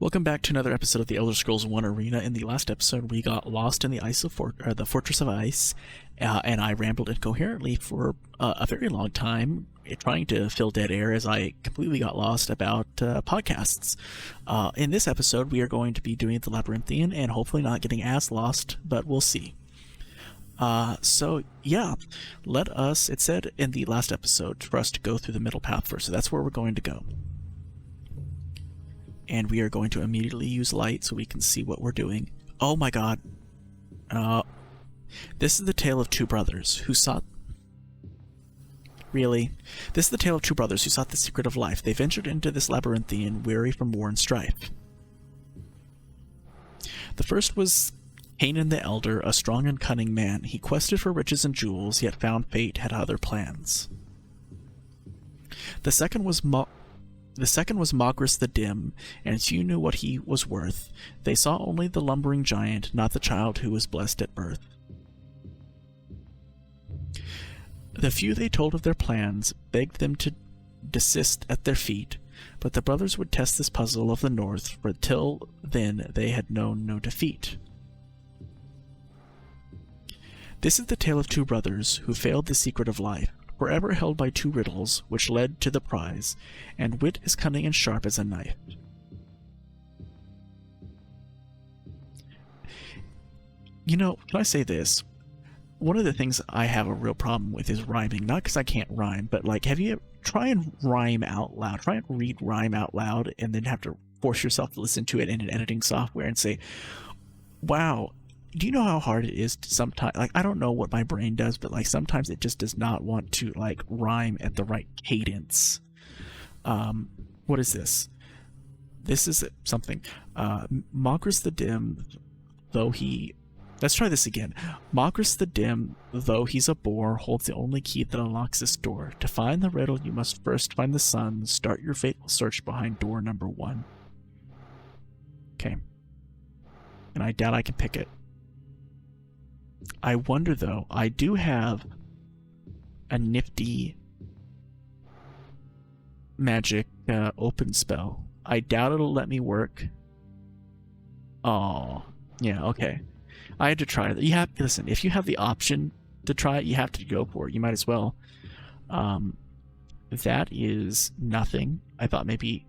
Welcome back to another episode of the Elder Scrolls 1 Arena. In the last episode, we got lost in the the Fortress of Ice, and I rambled incoherently for a very long time, trying to fill dead air as I completely got lost about podcasts. In this episode, we are going to be doing the Labyrinthian, and hopefully not getting as lost, but we'll see. So yeah, it said in the last episode for us to go through the middle path first, so that's where we're going to go. And we are going to immediately use light so we can see what we're doing. Oh my god. This is the tale of two brothers who sought... Really? This is the tale of two brothers who sought the secret of life. They ventured into this Labyrinthian, weary from war and strife. The first was Canaan the Elder, a strong and cunning man. He quested for riches and jewels, yet found fate had other plans. The second was Mogris the Dim, and few knew what he was worth. They saw only the lumbering giant, not the child who was blessed at birth. The few they told of their plans begged them to desist at their feet, but the brothers would test this puzzle of the north, for till then they had known no defeat. This is the tale of two brothers who failed the secret of life, forever held by two riddles, which led to the prize, and wit is cunning and sharp as a knife. You know, can I say this? One of the things I have a real problem with is rhyming. Not because I can't rhyme, but like, try and rhyme out loud. Try and read rhyme out loud, and then have to force yourself to listen to it in an editing software and say, wow, do you know how hard it is to sometimes, like, I don't know what my brain does, but like sometimes it just does not want to like rhyme at the right cadence. What is this? This is something. Mogris the Dim, let's try this again. Mogris the Dim, though he's a bore, holds the only key that unlocks this door. To find the riddle, you must first find the sun. Start your fateful search behind door number 1. Okay. And I doubt I can pick it. I wonder, though, I do have a nifty magic open spell. I doubt it'll let me work. Oh, yeah, okay. I had to try it. Listen, if you have the option to try it, you have to go for it. You might as well. That is nothing. I thought maybe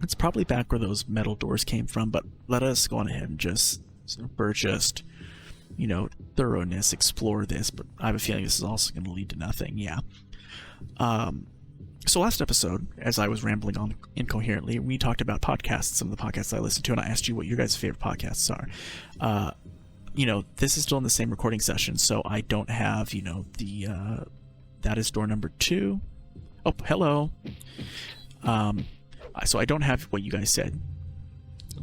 it's probably back where those metal doors came from, but let us go on ahead and just thoroughness, explore this, but I have a feeling this is also going to lead to nothing. Yeah. So last episode, as I was rambling on incoherently, we talked about podcasts, some of the podcasts I listen to, and I asked you what your guys' favorite podcasts are. This is still in the same recording session, so I don't have, that is door number 2. Oh, hello. So I don't have what you guys said,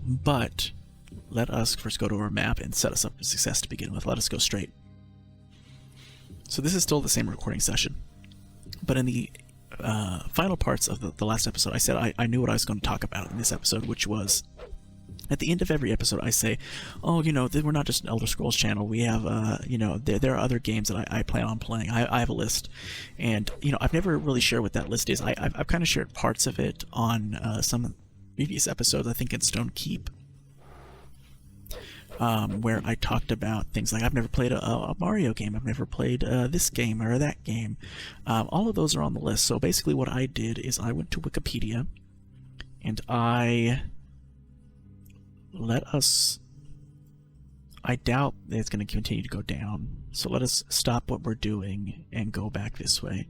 but let us first go to our map and set us up for success to begin with. Let us go straight. So this is still the same recording session, but in the final parts of the last episode, I said I knew what I was going to talk about in this episode, which was, at the end of every episode, I say, oh, we're not just an Elder Scrolls channel. We have, there are other games that I plan on playing. I have a list, and, I've never really shared what that list is. I've kind of shared parts of it on some previous episodes, I think in Stone Keep, where I talked about things like I've never played a Mario game, I've never played this game or that game. All of those are on the list. So basically what I did is I went to Wikipedia, and I doubt that it's going to continue to go down, so let us stop what we're doing and go back this way.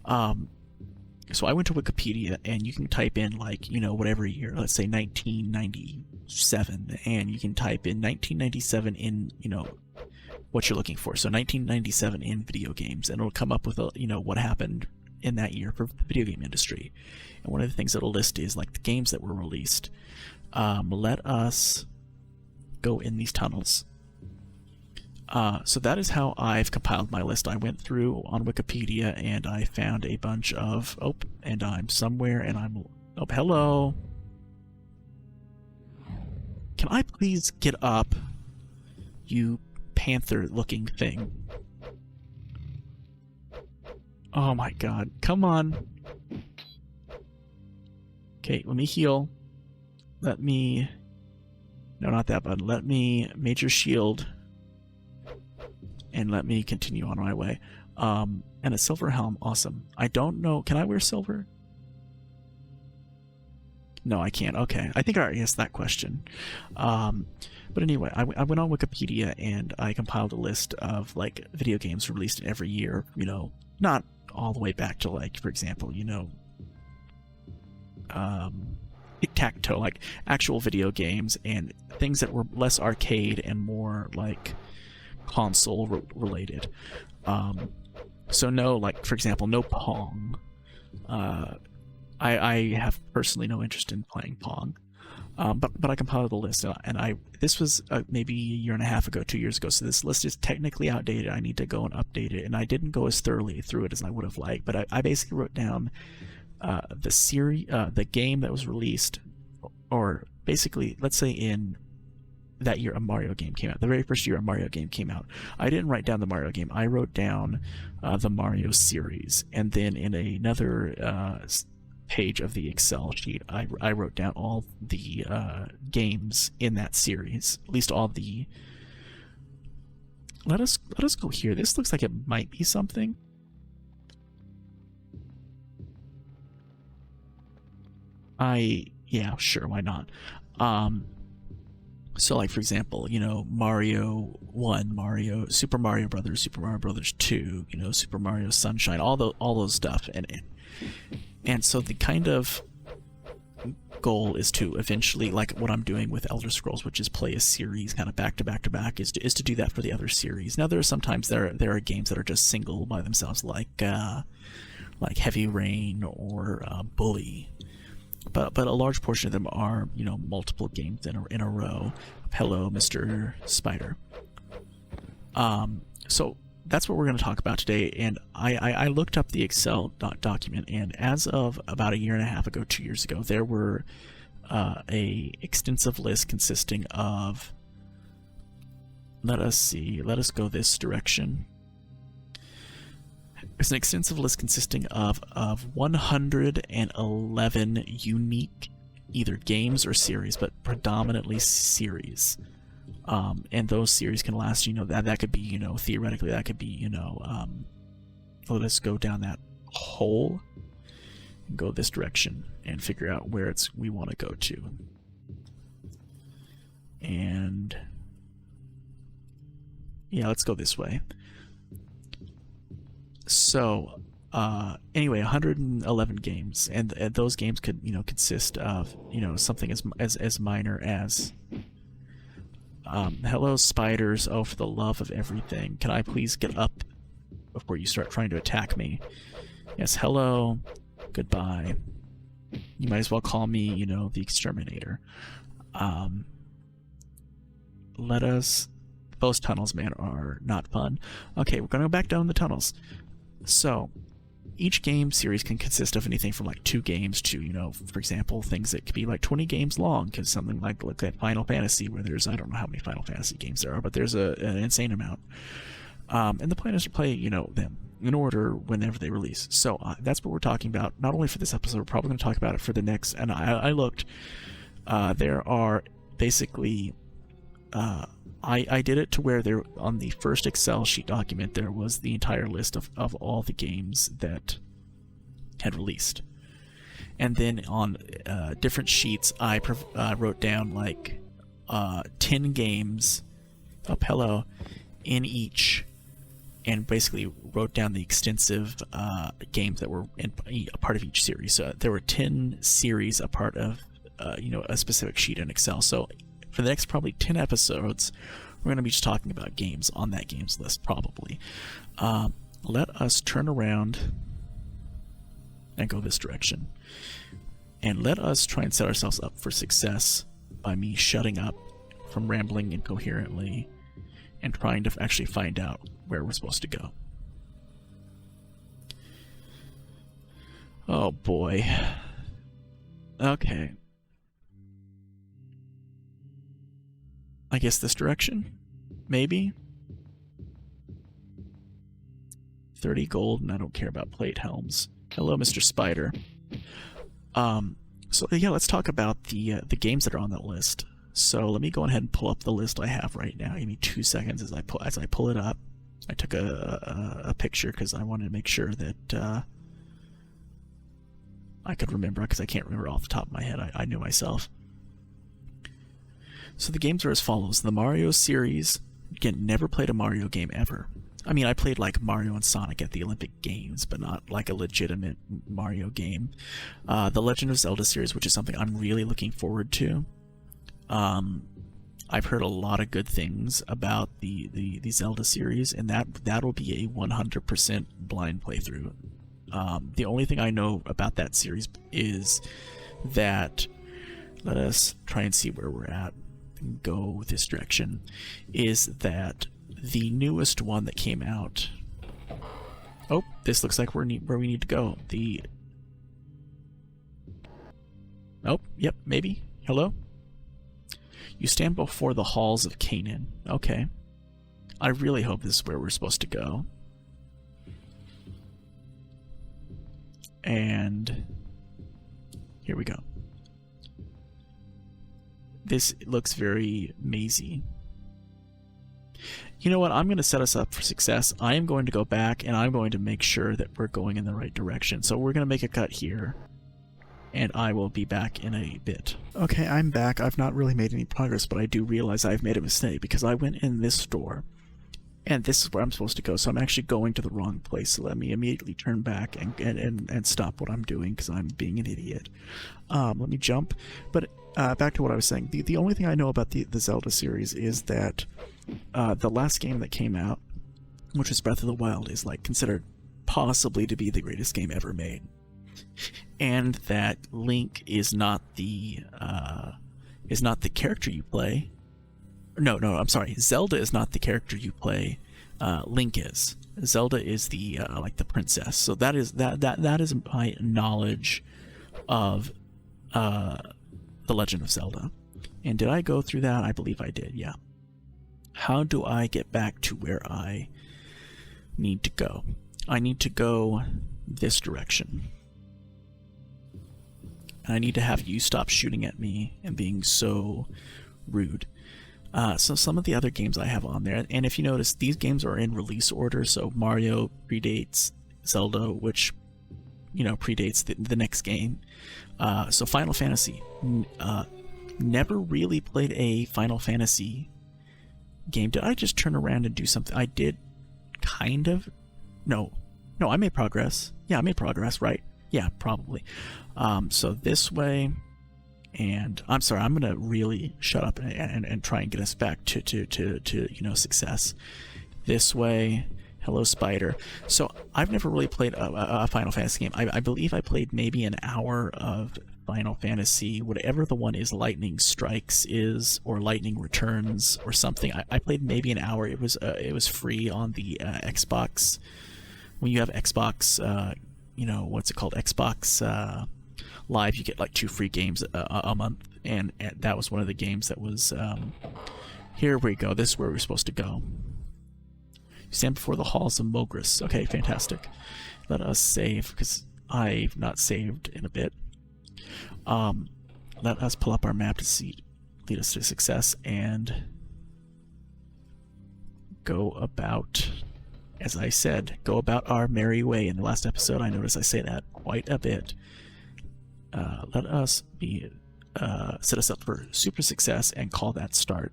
So I went to Wikipedia, and you can type in, like, whatever year, let's say 1997, and you can type in 1997 in, what you're looking for. So 1997 in video games, and it'll come up with, what happened in that year for the video game industry. And one of the things it'll list is, like, the games that were released. Let us go in these tunnels. So that is how I've compiled my list. I went through on Wikipedia and I found a bunch of... Oh, and I'm somewhere and I'm... Oh, hello. Can I please get up, you panther-looking thing? Oh my god. Come on. Okay, let me heal. let me... No, not that button. Let me Major Shield, and let me continue on my way. And a silver helm, awesome. I don't know, can I wear silver? No, I can't. Okay, I think I already asked that question. But anyway, I went on Wikipedia and I compiled a list of like video games released every year. You know, not all the way back to like, for example, you know, tic-tac-toe, like actual video games and things that were less arcade and more like console related. So no, like for example, no Pong. I have personally no interest in playing Pong, but I compiled the list, and this was maybe a year and a half ago, 2 years ago. So this list is technically outdated. I need to go and update it, and I didn't go as thoroughly through it as I would have liked. But I basically wrote down the series, the game that was released, or basically, let's say in that year a Mario game came out. The very first year a Mario game came out. I didn't write down the Mario game. I wrote down the Mario series, and then in another page of the Excel sheet, I wrote down all the games in that series. At least all the. Let us go here. This looks like it might be something. Yeah, sure, why not? So like for example, you know, Mario 1, Super Mario Brothers, Super Mario Brothers 2, you know, Super Mario Sunshine, all those stuff, and so the kind of goal is to eventually, like what I'm doing with Elder Scrolls, which is play a series kind of back to back to back, is to do that for the other series. Now there are sometimes there are games that are just single by themselves, like Heavy Rain or Bully. But a large portion of them are, you know, multiple games in a row. Hello, Mr. Spider. So that's what we're going to talk about today. And I looked up the Excel document, and as of about a year and a half ago, 2 years ago, there were a extensive list consisting of. Let us go this direction. There's an extensive list consisting of 111 unique either games or series, but predominantly series. And those series can last, you know, that could be, you know, theoretically that could be, you know, let us go down that hole and go this direction and figure out where we want to go to. And yeah, let's go this way. So anyway, 111 games, and those games could, you know, consist of, you know, something as minor as hello spiders, oh for the love of everything, can I please get up before you start trying to attack me? Yes, hello, goodbye. You might as well call me, you know, the exterminator. Those tunnels, man, are not fun. Okay, we're gonna go back down the tunnels. So each game series can consist of anything from like 2 games to, you know, for example, things that could be like 20 games long, because something like that Final Fantasy, where there's, I don't know how many Final Fantasy games there are, but there's an insane amount. And the plan is to play, you know, them in order whenever they release. So that's what we're talking about, not only for this episode, we're probably going to talk about it for the next. And I looked, there are basically I did it to where there, on the first Excel sheet document, there was the entire list of all the games that had released. And then on different sheets, I wrote down like 10 games, hello, in each, and basically wrote down the extensive games that were a part of each series. So there were 10 series a part of you know, a specific sheet in Excel. So for the next probably 10 episodes, we're going to be just talking about games on that games list, probably. Let us turn around and go this direction. And let us try and set ourselves up for success by me shutting up from rambling incoherently and trying to actually find out where we're supposed to go. Oh boy. Okay. I guess this direction? Maybe? 30 gold, and I don't care about plate helms. Hello, Mr. Spider. So yeah, let's talk about the games that are on that list. So let me go ahead and pull up the list I have right now. Give me 2 seconds as I pull it up. I took a picture because I wanted to make sure that I could remember, because I can't remember off the top of my head. I knew myself. So the games are as follows. The Mario series. Again, never played a Mario game ever. I mean, I played like Mario and Sonic at the Olympic Games, but not like a legitimate Mario game. The Legend of Zelda series, which is something I'm really looking forward to. I've heard a lot of good things about the Zelda series, and that'll be a 100% blind playthrough. The only thing I know about that series is that, let us try and see where we're at and go this direction, is that the newest one that came out... Oh, this looks like where we need to go. Oh, yep, maybe. Hello? You stand before the halls of Canaan. Okay. I really hope this is where we're supposed to go. And here we go. This looks very mazy. You know what? I'm going to set us up for success. I am going to go back and I'm going to make sure that we're going in the right direction. So we're going to make a cut here. And I will be back in a bit. Okay, I'm back. I've not really made any progress, but I do realize I've made a mistake because I went in this door. And this is where I'm supposed to go, so I'm actually going to the wrong place. So let me immediately turn back and stop what I'm doing because I'm being an idiot. Let me jump. But back to what I was saying. The only thing I know about the Zelda series is that the last game that came out, which was Breath of the Wild, is like considered possibly to be the greatest game ever made. And that Link is not the character you play. No, I'm sorry. Zelda is not the character you play. Link is. Zelda is the like the princess. So that is my knowledge of The Legend of Zelda. And did I go through that? I believe I did. Yeah. How do I get back to where I need to go? I need to go this direction. And I need to have you stop shooting at me and being so rude. So some of the other games I have on there, and if you notice, these games are in release order. So Mario predates Zelda, which, you know, predates the next game. So Final Fantasy. Never really played a Final Fantasy game. Did I just turn around and do something? I did, kind of. No, I made progress. Yeah, I made progress, right? Yeah, probably. So this way, and I'm sorry, I'm gonna really shut up and try and get us back to you know, success. This way. Hello, Spider. So I've never really played a Final Fantasy game. I believe I played maybe an hour of Final Fantasy, whatever the one is, Lightning Strikes is, or Lightning Returns, or something. I played maybe an hour. It was free on the Xbox. When you have Xbox, you know, what's it called? Xbox Live, you get like 2 free games a month, and that was one of the games that was. Here we go. This is where we're supposed to go. You stand before the halls of Mogris. Okay, fantastic. Let us save, because I've not saved in a bit. Let us pull up our map to lead us to success, and go about, as I said, go about our merry way. In the last episode, I noticed I say that quite a bit. Let us set us up for super success and call that start.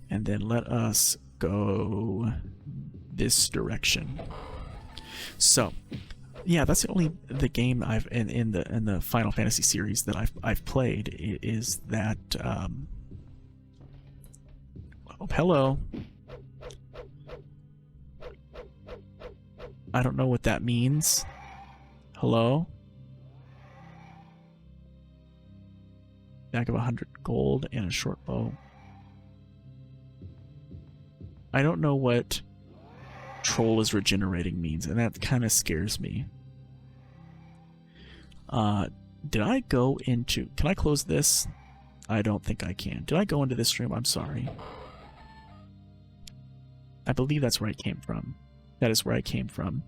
And then let us go this direction. So, yeah, that's the game I've in the Final Fantasy series that I've played is that. Oh, hello. I don't know what that means. Hello. Bag of 100 gold and a short bow. I don't know what troll is regenerating means, and that kind of scares me. Did I go into... Can I close this? I don't think I can. Did I go into this room? I'm sorry. I believe that's where I came from. That is where I came from.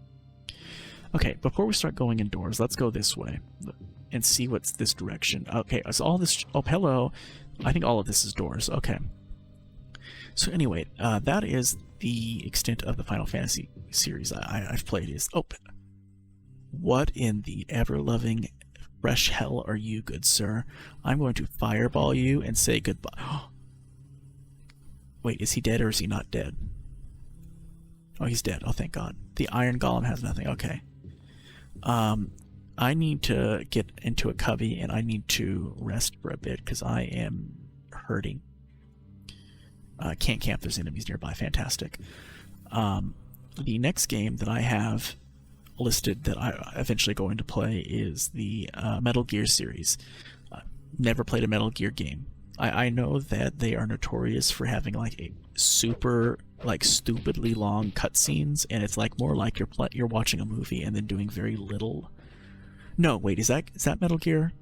Okay, before we start going indoors, let's go this way. and see what's this direction. Okay, so all this... Oh, hello. I think all of this is doors. Okay. So anyway, that is the extent of the Final Fantasy series I've played. Is open. What in the ever-loving fresh hell are you, good sir? I'm going to fireball you and say goodbye. Wait, is he dead or is he not dead? Oh, he's dead. Oh, thank God. The Iron Golem has nothing. Okay. I need to get into a cubby and I need to rest for a bit because I am hurting. Can't camp. There's enemies nearby. Fantastic. The next game that I have listed that I eventually going to play is the Metal Gear series. Never played a Metal Gear game. I know that they are notorious for having like a super stupidly long cutscenes, and it's like more like you're watching a movie and then doing very little. No, wait, is that Metal Gear?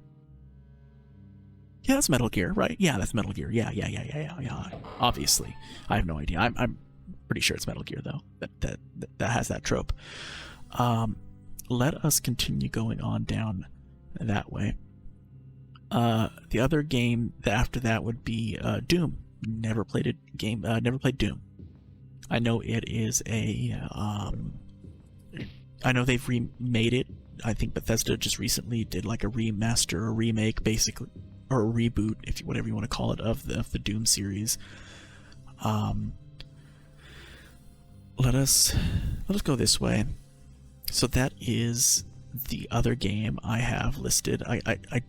Yeah, that's Metal Gear, right? Yeah, that's Metal Gear. Yeah. Obviously, I have no idea. I'm pretty sure it's Metal Gear though. That has that trope. Let us continue going on down that way. The other game after that would be Doom. Never played a game. Never played Doom. I know it is a. I know they've remade it. I think Bethesda just recently did like a remaster or remake, basically, or a reboot, whatever you want to call it, of the Doom series. Let us go this way. So that is the other game I have listed. I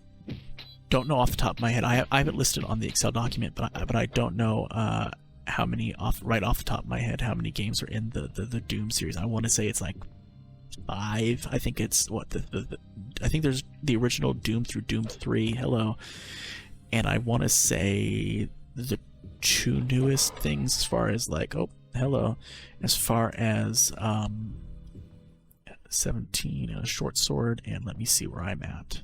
don't know off the top of my head. I have it listed on the Excel document, but I don't know how many right off the top of my head how many games are in the Doom series. I want to say it's like 5. I think it's I think there's the original Doom through Doom 3. Hello, and I want to say the 2 newest things as far as like as far as 17 and a short sword, and let me see where I'm at.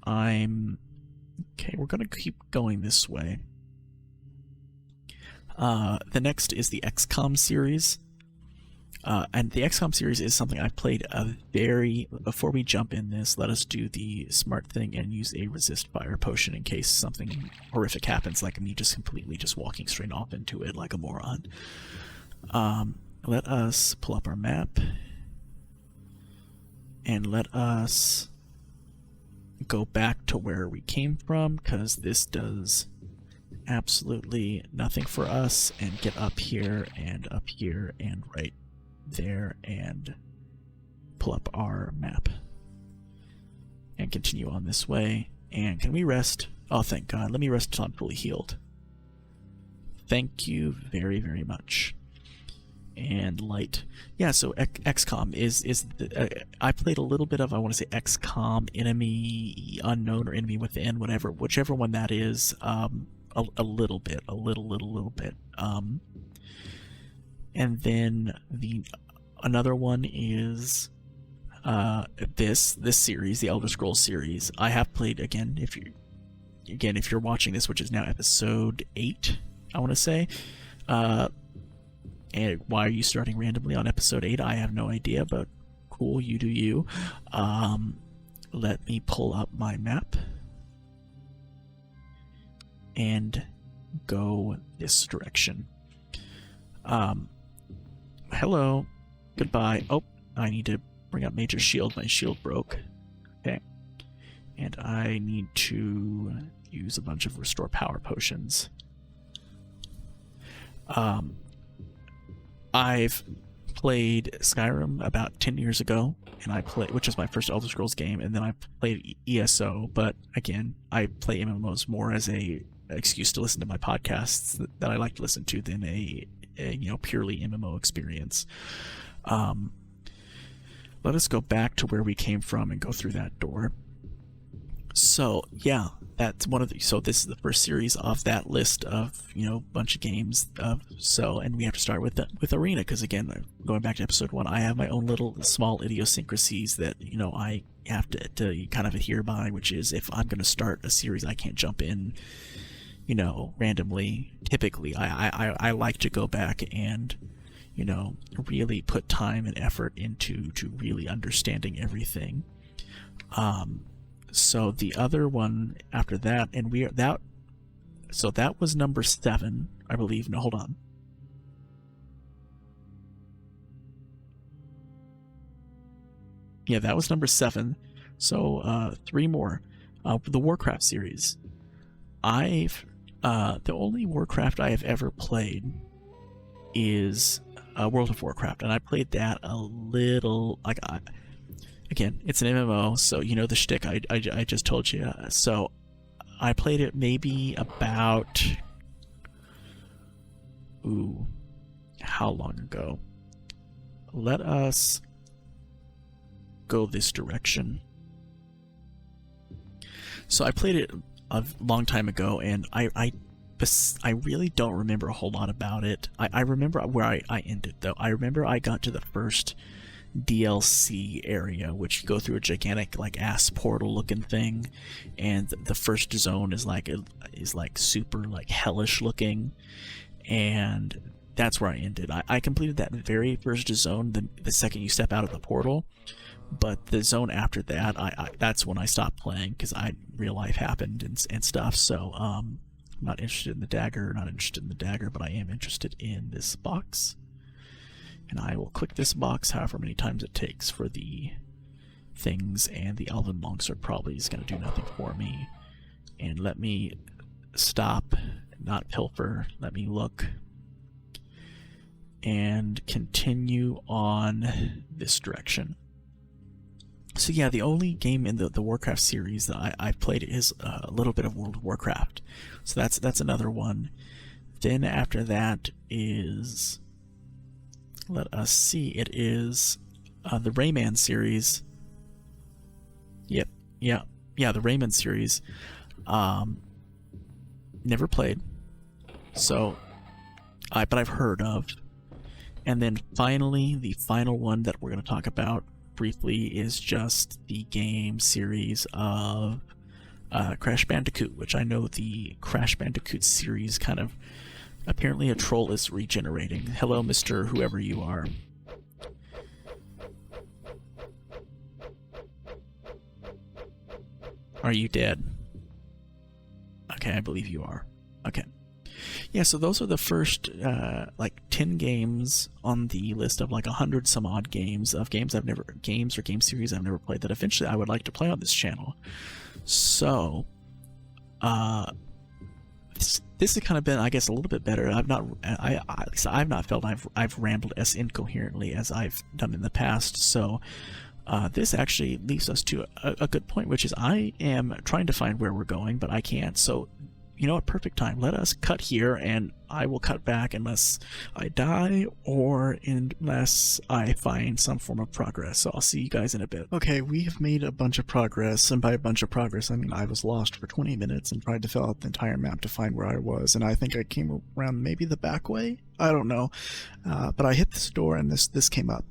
Okay, we're gonna keep going this way. The next is the XCOM series. And the XCOM series is something I played before we jump in this, let us do the smart thing and use a resist fire potion in case something horrific happens, like me just completely just walking straight off into it like a moron. Let us pull up our map. And let us go back to where we came from, because this does absolutely nothing for us, and get up here and right there and pull up our map and continue on this way. And can we rest? Oh, thank God. Let me rest until I'm fully healed. Thank you very, very much. And light. Yeah, so XCOM is I played a little bit of, I want to say, XCOM Enemy Unknown or Enemy Within, whichever one that is, a little bit. And then another one is this series, the Elder Scrolls series. I have played if you're watching this, which is now episode 8, I want to say. And why are you starting randomly on episode 8? I have no idea, but cool, you do you. Let me pull up my map and go this direction. Hello, goodbye. Oh, I need to bring up Major Shield. My shield broke. Okay. And I need to use a bunch of restore power potions. I've played Skyrim about 10 years ago, which was my first Elder Scrolls game, and then I played ESO, but again, I play MMOs more as a excuse to listen to my podcasts that I like to listen to than a purely MMO experience. Let us go back to where we came from and go through that door. So yeah, that's one of the. So this is the first series of that list of bunch of games. And we have to start with Arena, because again, going back to episode 1, I have my own little small idiosyncrasies that I have to kind of adhere by, which is if I'm going to start a series, I can't jump in randomly. Typically, I like to go back and really put time and effort into really understanding everything. So the other one after that, and so that was number 7, I believe. No, hold on. Yeah, that was number 7. So 3 more. The Warcraft series. The only Warcraft I have ever played is World of Warcraft, and I played that a little. Again, it's an MMO, so you know the shtick I just told you. So I played it maybe about, how long ago? Let us go this direction. So I played it a long time ago, and I really don't remember a whole lot about it. I remember where I ended, though. I remember I got to the first DLC area, which you go through a gigantic ass portal looking thing, and the first zone is like super hellish looking, and that's where I ended. I completed that very first zone the second you step out of the portal, but the zone after that, that's when I stopped playing because real life happened and stuff. So I'm not interested in the dagger, but I am interested in this box. And I will click this box however many times it takes for the things, and the elven monks are probably going to do nothing for me. And let me stop, not pilfer, let me look, and continue on this direction. So yeah, the only game in the Warcraft series that I've played is a little bit of World of Warcraft. So that's another one. Then after that is... let us see, it is the Rayman series. Yep, yeah, the Rayman series. Never played, so but I've heard of. And then finally, the final one that we're going to talk about briefly is just the game series of Crash Bandicoot, which I know the Crash Bandicoot series kind of... apparently a troll is regenerating. Hello, Mr. Whoever you are. Are you dead? Okay, I believe you are. Okay. Yeah, so those are the first 10 games on the list of 100 some odd games or game series I've never played that eventually I would like to play on this channel. So this has kind of been, I guess, a little bit better. I've not felt I've rambled as incoherently as I've done in the past. So this actually leads us to a good point, which is I am trying to find where we're going, but I can't. So, you know what? Perfect time. Let us cut here, and I will cut back unless I die or unless I find some form of progress. So I'll see you guys in a bit. Okay, we have made a bunch of progress, and by a bunch of progress, I mean I was lost for 20 minutes and tried to fill out the entire map to find where I was, and I think I came around maybe the back way? I don't know. But I hit this door, and this came up.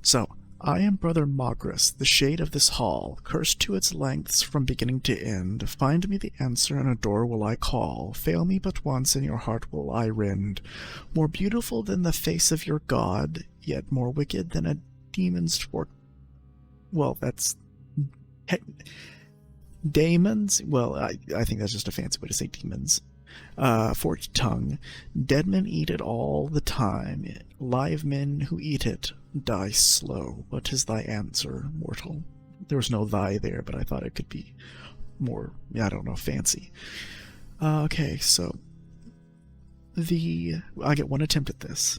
So... I am Brother Mogris, the shade of this hall, cursed to its lengths from beginning to end. Find me the answer, and a door will I call. Fail me but once, and your heart will I rend. More beautiful than the face of your god, yet more wicked than a demon's fork. Well, that's... Daemons? Well, I think that's just a fancy way to say demons. Forked tongue. Dead men eat it all the time. Live men who eat it die slow. What is thy answer, mortal? There was no thy there, but I thought it could be more, I don't know, fancy. Okay, so I get one attempt at this.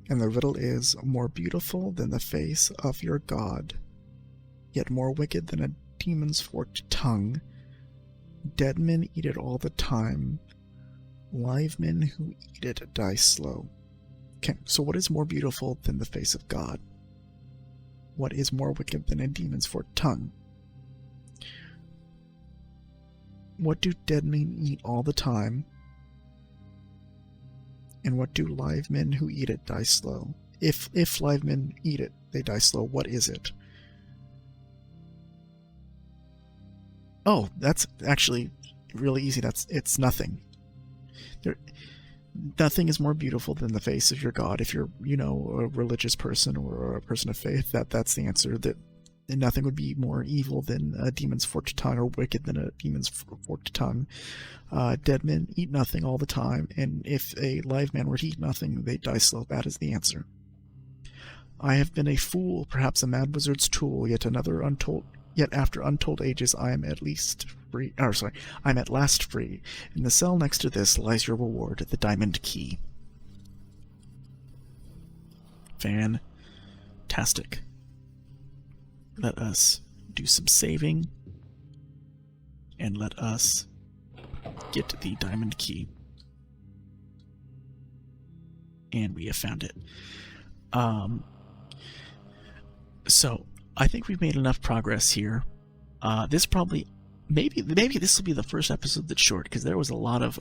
And the riddle is, more beautiful than the face of your god, yet more wicked than a demon's forked tongue. Dead men eat it all the time. Live men who eat it die slow. Okay, so what is more beautiful than the face of God? What is more wicked than a demon's forked tongue? What do dead men eat all the time? And what do live men who eat it die slow? If live men eat it, they die slow. What is it? Oh, that's actually really easy. It's nothing. Nothing is more beautiful than the face of your god. If you're, a religious person or a person of faith, that's the answer. That and nothing would be more evil than a demon's forked tongue, or wicked than a demon's forked tongue. Dead men eat nothing all the time, and if a live man were to eat nothing, they'd die slow. That is the answer. I have been a fool, perhaps a mad wizard's tool, yet after untold ages I am at least free. I'm at last free. In the cell next to this lies your reward, the diamond key. Fantastic. Let us do some saving, and let us get the diamond key. And we have found it. So I think we've made enough progress here. This probably, maybe this will be the first episode that's short, because there was a lot of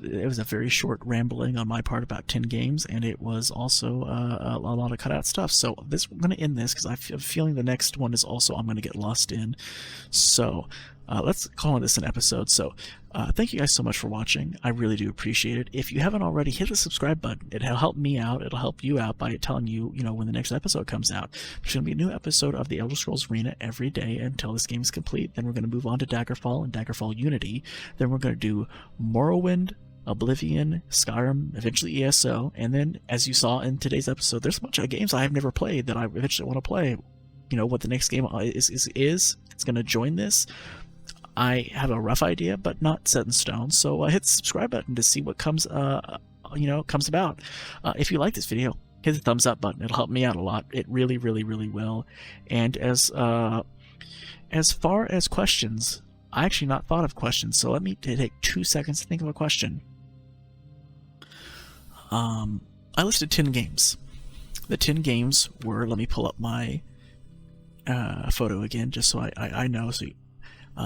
it was a very short rambling on my part about 10 games, and it was also a lot of cut out stuff. So I'm going to end this because I have a feeling the next one is also I'm going to get lost in. So let's call this an episode. So thank you guys so much for watching. I really do appreciate it. If you haven't already, hit the subscribe button. It'll help me out. It'll help you out by telling you, when the next episode comes out. There's going to be a new episode of the Elder Scrolls Arena every day until this game is complete. Then we're going to move on to Daggerfall and Daggerfall Unity. Then we're going to do Morrowind, Oblivion, Skyrim, eventually ESO. And then, as you saw in today's episode, there's a bunch of games I have never played that I eventually want to play. What the next game is it's going to join this. I have a rough idea, but not set in stone. So hit the subscribe button to see what comes about. If you like this video, hit the thumbs up button. It'll help me out a lot. It really, really, really will. And as far as questions, I actually not thought of questions. So let me take 2 seconds to think of a question. I listed 10 games. The 10 games were. Let me pull up my photo again, just so I know. So.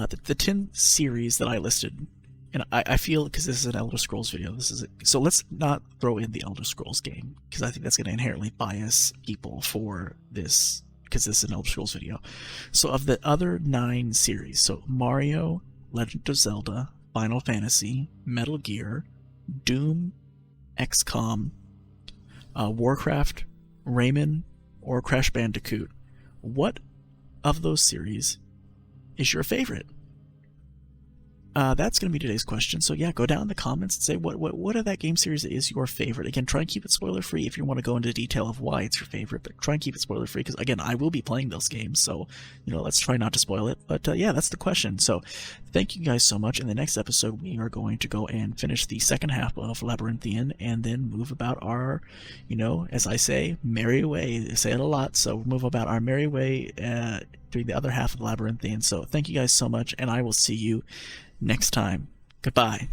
The 10 series that I listed, and I feel, because this is an Elder Scrolls video, so let's not throw in the Elder Scrolls game, because I think that's going to inherently bias people for this, because this is an Elder Scrolls video. So of the other 9 series, so Mario, Legend of Zelda, Final Fantasy, Metal Gear, Doom, XCOM, Warcraft, Rayman, or Crash Bandicoot, what of those series is your favorite? That's going to be today's question. So yeah, go down in the comments and say what of that game series is your favorite. Again, try and keep it spoiler free if you want to go into detail of why it's your favorite, but try and keep it spoiler free, because again, I will be playing those games, so let's try not to spoil it. But yeah, that's the question. So thank you guys so much. In the next episode, we are going to go and finish the second half of Labyrinthian, and then move about our, as I say, merry way. I say it a lot, so move about our merry way during the other half of Labyrinthian. So thank you guys so much, and I will see you next time. Goodbye.